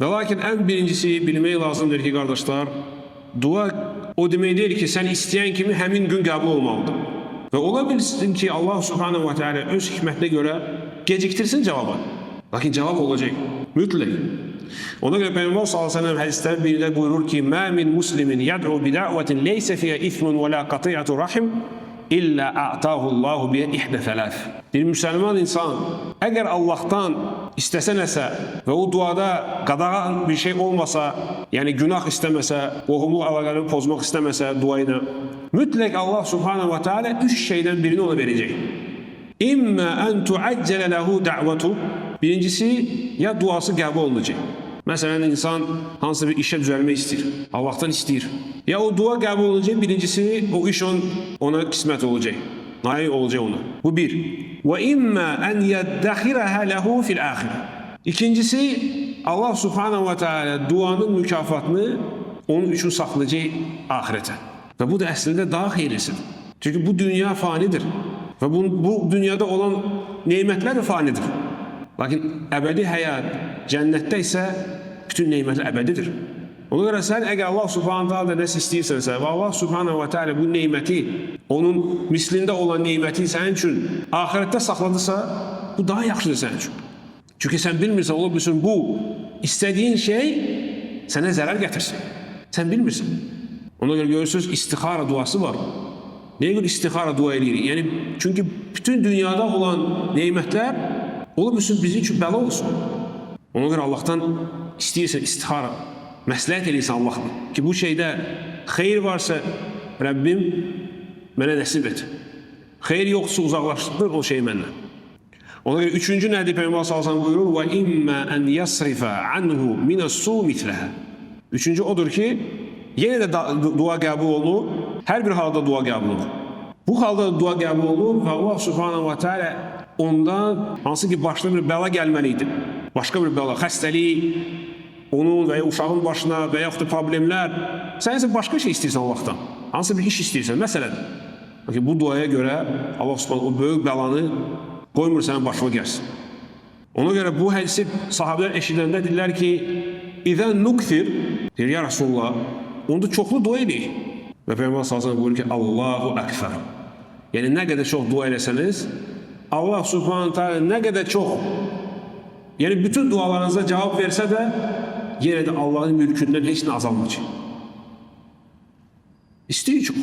Və lakin ən birincisi bilmək lazımdır ki, qardaşlar, dua o demək deyil ki, sən istəyən kimi həmin gün qəbul olmalıdır. Və ola bilsin ki, Allah subhanahu wa ta'ala öz hikmətinə görə gecikdirsin cavabı. Lakin cavab olacaq, mütləq. Ona görə Peyğəmbər sallallahu əleyhi və səlləm hədislərin birində buyurur ki: "Mə min muslimin yad'u bi da'vatin leysa fiha ithmun və la qati'atu rahim illə a'tahu Allahu bi ihdə thalath." Bir müsəlman insan əgər Allahdan istəsə nəsə və o duada qadağan bir şey olmasa, yəni günah istəməsə, qohumluq əlaqələrini pozmaq istəməsə dua ilə, mütləq Allah subhanahu wa ta'ala üç şeydən birini ona verəcək. İmmə ən tu'accələ ləhu da'vatu. Birincisi, ya duası qəbul olunacaq. Məsələn, insan hansı bir işə düzəlmək istəyir, Allahdan istəyir. Ya o dua qəbul olunacaq, birincisi, o iş ona qismət olacaq, nail olacaq ona. Bu bir. Və immə ən yəddəxirəhə ləhu fil-əxirə. İkincisi, Allah subhanahu wa ta'ala duanın mükafatını onun üçün saxlayacaq ahirətə. Və bu da əslində daha xeyirlisidir. Çünki bu dünya fanidir. Və bu dünyada olan neymətlər də fanidir. Lakin əbədi həyat, cənnətdə isə bütün neymətlər əbədidir. Ona görə sən əgər Allah subhanahu ta'ala nəsə istəyirsənsə və Allah subhanahu wa ta'ala bu neyməti, onun mislində olan neyməti sənin üçün ahirətdə saxladısa, bu daha yaxşıdır sənin üçün. Çünki sən bilmirsən, ola bilsin bu istədiyin şey sənə zərər gətirsin. Sən bilmirsən. Ona görə görürsünüz, istixara duası var. Nəyə görə istixara dua edirik? Yəni, çünki bütün dünyada olan neymətlər ola bilsin bizim üçün bəla olsun. Ona görə Allahdan istəyirsən istixara, məsləhət eləyirsən Allahdan ki, bu şeydə xeyir varsa Rəbbim mənə nəsib et. Xeyir yoxsa uzaqlaşdır o şey məndən. Ona görə üçüncü nədir Peyğəmbər sallallahu əleyhi və səlləm buyurur: "Və immə an yasrifa anhu minas-su mithlaha." Üçüncü odur ki, yenə də dua qəbul olunur, hər bir halda dua qəbul olunur. Bu halda dua qəbul olunur və Allah subhanahu wa ta'ala ondan hansı ki başına bir bəla gəlməli idi. Başqa bir bəla, xəstəlik, onun və ya uşağın başına və yaxud da problemlər. Sən isə başqa şey istəyirsən Allahdan. Hansı bir iş istəyirsən. Məsələn, bu duaya görə Allah subhanahu o böyük bəlanı qoymur sənin başına gəlsin. Ona görə bu hədisi sahabələr eşidəndə deyirlər ki, "İzən nukthir", deyir ya Rasulullah, onda çoxlu dua edək. Və Peyğəmbər sallallahu əleyhi və səlləm buyurur ki, "Allahu ekber." Yəni nə qədər çox dua eləsəniz, Allah subhanahu ta'ala nə qədər çox, yəni bütün dualarınıza cavab versə də, yenə də Allahın mülkündən heç nə azalmayacaq. İstəyi çox.